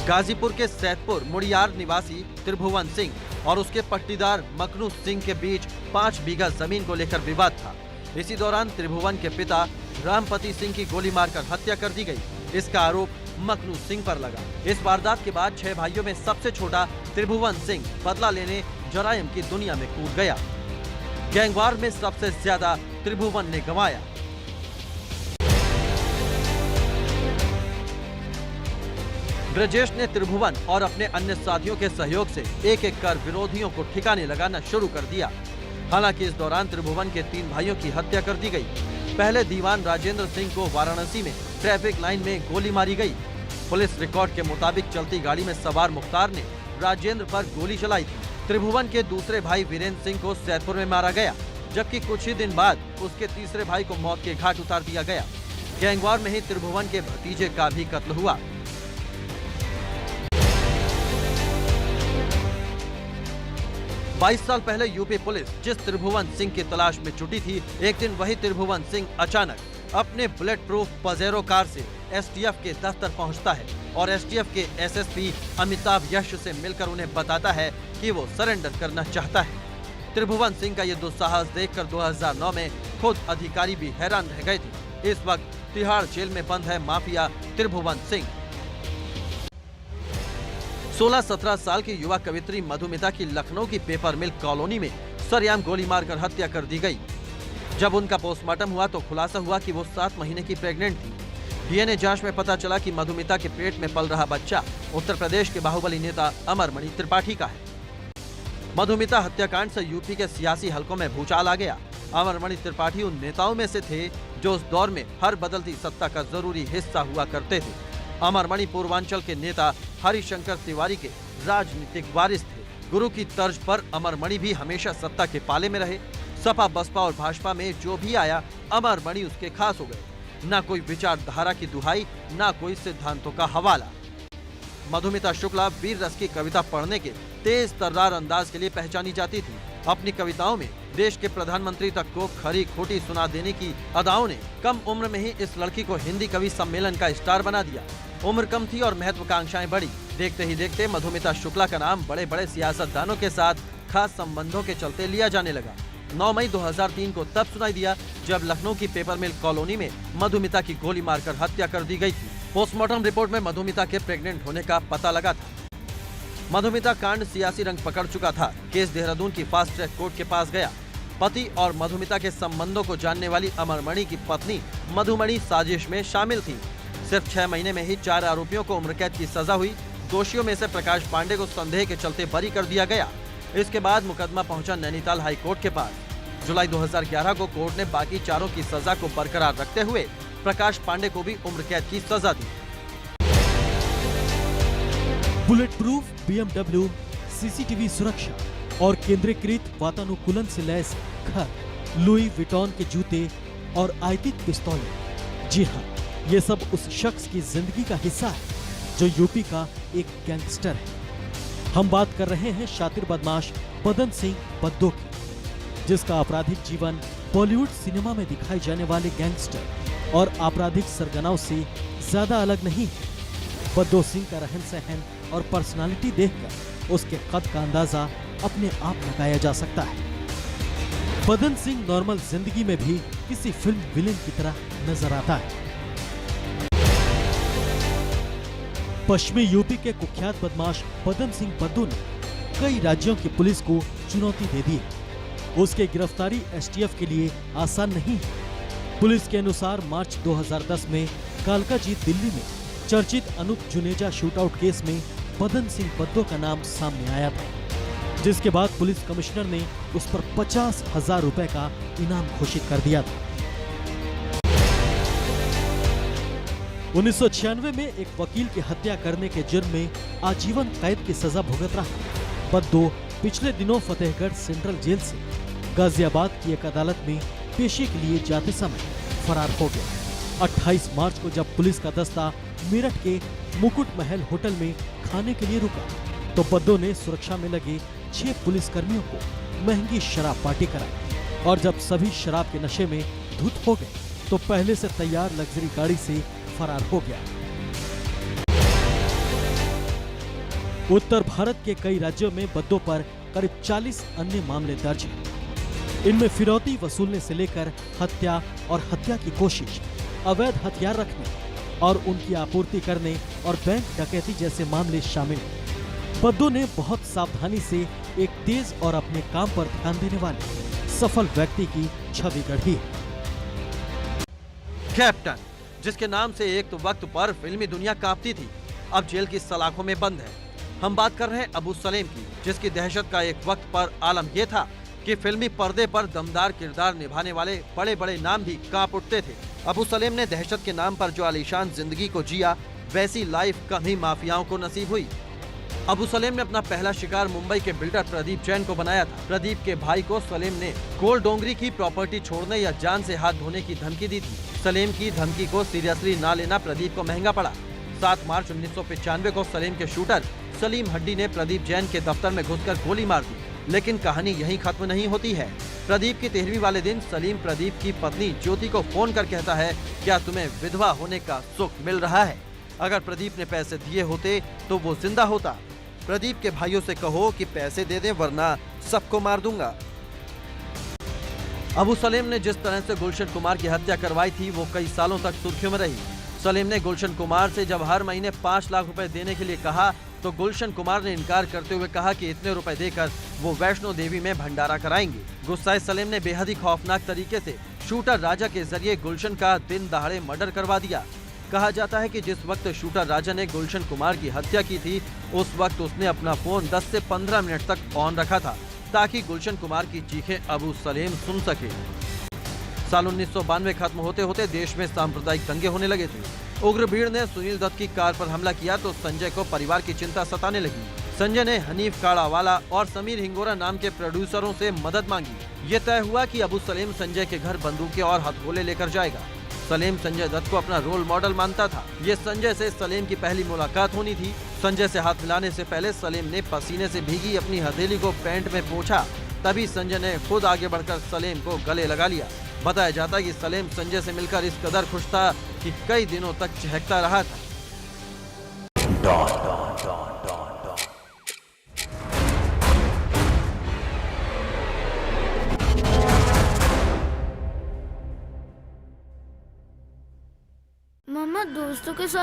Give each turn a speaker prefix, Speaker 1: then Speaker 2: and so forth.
Speaker 1: गाजीपुर के सैदपुर मुड़ियार निवासी त्रिभुवन सिंह और उसके पट्टीदार मखनू सिंह के बीच 5 बीघा जमीन को लेकर विवाद था। इसी दौरान त्रिभुवन के पिता रामपति सिंह की गोली मारकर हत्या कर दी गई। इसका आरोप मखनू सिंह पर लगा। इस वारदात के बाद 6 भाइयों में सबसे छोटा त्रिभुवन सिंह बदला लेने जराइम की दुनिया में कूद गया। गैंगवार में सबसे ज्यादा त्रिभुवन ने गंवाया। ब्रजेश ने त्रिभुवन और अपने अन्य साथियों के सहयोग से एक एक कर विरोधियों को ठिकाने लगाना शुरू कर दिया। हालांकि इस दौरान त्रिभुवन के 3 भाइयों की हत्या कर दी गई। पहले दीवान राजेंद्र सिंह को वाराणसी में ट्रैफिक लाइन में गोली मारी गई। पुलिस रिकॉर्ड के मुताबिक चलती गाड़ी में सवार मुख्तार ने राजेंद्र पर गोली चलाई थी। त्रिभुवन के दूसरे भाई वीरेंद्र सिंह को सैदपुर में मारा गया, जबकि कुछ ही दिन बाद उसके तीसरे भाई को मौत के घाट उतार दिया गया। गैंगवार में ही त्रिभुवन के भतीजे का भी कत्ल हुआ। बाईस साल पहले यूपी पुलिस जिस त्रिभुवन सिंह की तलाश में जुटी थी, एक दिन वही त्रिभुवन सिंह अचानक अपने बुलेट प्रूफ पजेरो कार से एसटीएफ के दफ्तर पहुंचता है और एसटीएफ के एसएसपी अमिताभ यश से मिलकर उन्हें बताता है कि वो सरेंडर करना चाहता है। त्रिभुवन सिंह का ये दुस्साहस देखकर 2009 में खुद अधिकारी भी हैरान रह गए थे। इस वक्त तिहाड़ जेल में बंद है माफिया त्रिभुवन सिंह। 16-17 साल की युवा कवित्री मधुमिता की लखनऊ की पेपर मिल कॉलोनी में सरेआम गोली मारकर हत्या कर दी गई। जब उनका पोस्टमार्टम हुआ तो खुलासा हुआ कि वो 7 महीने की प्रेग्नेंट थी। डीएनए जांच में पता चला कि मधुमिता के पेट में पल रहा बच्चा उत्तर प्रदेश के बाहुबली नेता अमरमणि त्रिपाठी का है। मधुमिता हत्याकांड से यूपी के सियासी हलकों में भूचाल आ गया। अमरमणि त्रिपाठी उन नेताओं में से थे जो उस दौर में हर बदलती सत्ता का जरूरी हिस्सा हुआ करते थे। अमरमणि पूर्वांचल के नेता हरिशंकर तिवारी के राजनीतिक वारिस थे। गुरु की तर्ज पर अमरमणि भी हमेशा सत्ता के पाले में रहे। सपा, बसपा और भाजपा में जो भी आया अमरमणि उसके खास हो गए। न कोई विचारधारा की दुहाई, न कोई सिद्धांतों का हवाला। मधुमिता शुक्ला वीर रस की कविता पढ़ने के तेज तर्रार अंदाज के लिए पहचानी जाती थी। अपनी कविताओं में देश के प्रधानमंत्री तक को खरी खोटी सुना देने की अदाओं ने कम उम्र में ही इस लड़की को हिंदी कवि सम्मेलन का स्टार बना दिया। उम्र कम थी और महत्वाकांक्षाएं बड़ी। देखते ही देखते मधुमिता शुक्ला का नाम बड़े बड़े सियासतदानों के साथ खास संबंधों के चलते लिया जाने लगा। 9 मई 2003 को तब सुनाई दिया जब लखनऊ की पेपर मिल कॉलोनी में मधुमिता की गोली मारकर हत्या कर दी गई थी। पोस्टमार्टम रिपोर्ट में मधुमिता के प्रेग्नेंट होने का पता लगा था। मधुमिता कांड सियासी रंग पकड़ चुका था। केस देहरादून की फास्ट ट्रैक कोर्ट के पास गया। पति और मधुमिता के संबंधों को जानने वाली अमरमणि की पत्नी मधुमणि साजिश में शामिल थी। सिर्फ 6 महीने में ही 4 आरोपियों को उम्र कैद की सजा हुई। दोषियों में से प्रकाश पांडे को संदेह के चलते बरी कर दिया गया। इसके बाद मुकदमा पहुंचा नैनीताल हाई कोर्ट के पास। जुलाई 2011 को कोर्ट ने बाकी चारों की सजा को बरकरार रखते हुए प्रकाश पांडे को भी उम्र कैद की सजा दी।
Speaker 2: बुलेट प्रूफ BMW, सीसीटीवी सुरक्षा और केंद्रीकृत वातानुकूलन से लैस घर, लुई विटॉन के जूते और आयतित पिस्तौलें। जी हाँ, ये सब उस शख्स की जिंदगी का हिस्सा है जो यूपी का एक गैंगस्टर है। हम बात कर रहे हैं शातिर बदमाश पदन सिंह बद्दो की, जिसका आपराधिक जीवन बॉलीवुड सिनेमा में दिखाई जाने वाले गैंगस्टर और आपराधिक सरगनाओं से ज्यादा अलग नहीं है। बद्दो सिंह का रहन सहन और पर्सनालिटी देखकर उसके कद का अंदाजा अपने आप लगाया जा सकता है। पदन सिंह नॉर्मल जिंदगी में भी किसी फिल्म विलेन की तरह नजर आता है। पश्चिमी यूपी के कुख्यात बदमाश पदन सिंह बद्दू ने कई राज्यों की पुलिस को चुनौती दे दी है। उसकी गिरफ्तारी एसटीएफ के लिए आसान नहीं है। पुलिस के अनुसार मार्च 2010 में कालकाजी दिल्ली में चर्चित अनूप जुनेजा शूटआउट केस में पदन सिंह बद्दो का नाम सामने आया था, जिसके बाद पुलिस कमिश्नर ने उस पर 50,000 रुपए का इनाम घोषित कर दिया था। 1996 में एक वकील की हत्या करने के जुर्म में आजीवन कैद की सजा भुगत रहा बद्दो पिछले दिनों फतेहगढ़ सेंट्रल जेल से गाजियाबाद की एक अदालत में पेशी के लिए जाते समय फरार हो गया। 28 मार्च को जब पुलिस का दस्ता मेरठ के मुकुट महल होटल में खाने के लिए रुका तो बद्दो ने सुरक्षा में लगे 6 पुलिसकर्मियों को महंगी शराब पार्टी कराई और जब सभी शराब के नशे में धुत हो गए तो पहले से तैयार लग्जरी गाड़ी से फरार हो गया। उत्तर भारत के कई राज्यों में बद्दों पर करीब 40 अन्य मामले दर्ज हैं। इनमें फिरौती वसूलने से लेकर हत्या और हत्या की कोशिश, अवैध हथियार रखने और उनकी आपूर्ति करने और बैंक डकैती जैसे मामले शामिल हैं। बद्दों ने बहुत सावधानी से एक तेज और अपने काम पर ध्यान देने वाले सफल व्यक्ति की छवि गढ़ी है।
Speaker 1: कैप्टन, जिसके नाम से एक तो वक्त पर फिल्मी दुनिया कांपती थी, अब जेल की सलाखों में बंद है। हम बात कर रहे हैं अबू सलेम की, जिसकी दहशत का एक वक्त पर आलम यह था कि फिल्मी पर्दे पर दमदार किरदार निभाने वाले बड़े बड़े नाम भी कांप उठते थे। अबू सलेम ने दहशत के नाम पर जो आलीशान जिंदगी को जिया, वैसी लाइफ कम ही माफियाओं को नसीब हुई। अबू सलेम ने अपना पहला शिकार मुंबई के बिल्डर प्रदीप जैन को बनाया था। प्रदीप के भाई को सलेम ने गोल डोंगरी की प्रॉपर्टी छोड़ने या जान से हाथ धोने की धमकी दी थी। सलेम की धमकी को सीरियसली ना लेना प्रदीप को महंगा पड़ा। 7 मार्च 1995 को सलेम के शूटर सलीम हड्डी ने प्रदीप जैन के दफ्तर में घुसकर गोली मार दी। लेकिन कहानी यहीं खत्म नहीं होती है। प्रदीप की 13वीं वाले दिन सलीम प्रदीप की पत्नी ज्योति को फोन कर कहता है, क्या तुम्हें विधवा होने का सुख मिल रहा है? अगर प्रदीप ने पैसे दिए होते तो वो जिंदा होता। प्रदीप के भाइयों से कहो कि पैसे दे दें वरना सबको मार दूंगा। अबू सलेम ने जिस तरह से गुलशन कुमार की हत्या करवाई थी, वो कई सालों तक सुर्खियों में रही। सलीम ने गुलशन कुमार से जब हर महीने 5 लाख रुपए देने के लिए कहा, तो गुलशन कुमार ने इनकार करते हुए कहा कि इतने रुपए देकर वो वैष्णो देवी में भंडारा कराएंगे। गुस्साए सलीम ने बेहद ही खौफनाक तरीके से शूटर राजा के जरिए गुलशन का दिन दहाड़े मर्डर करवा दिया। कहा जाता है कि जिस वक्त शूटर राजा ने गुलशन कुमार की हत्या की थी, उस वक्त उसने अपना फोन 10 से 15 मिनट तक ऑन रखा था, ताकि गुलशन कुमार की चीखें अबू सलेम सुन सके। साल 1992 खत्म होते होते देश में सांप्रदायिक दंगे होने लगे थे। उग्र भीड़ ने सुनील दत्त की कार पर हमला किया तो संजय को परिवार की चिंता सताने लगी। संजय ने हनीफ काड़ावाला और समीर हिंगोरा नाम के प्रोड्यूसरों से मदद मांगी। ये तय हुआ कि अबू सलेम संजय के घर बंदूकें और हथगोले लेकर जाएगा। सलेम संजय दत्त को अपना रोल मॉडल मानता था। ये संजय से सलेम की पहली मुलाकात होनी थी। संजय से हाथ मिलाने से पहले सलेम ने पसीने से भीगी अपनी हथेली को पैंट में पोंछा। तभी संजय ने खुद आगे बढ़कर सलेम को गले लगा लिया। बताया जाता है कि सलेम संजय से मिलकर इस कदर खुश था कि कई दिनों तक चहकता रहा था।
Speaker 3: मम्मा दोस्तों के साथ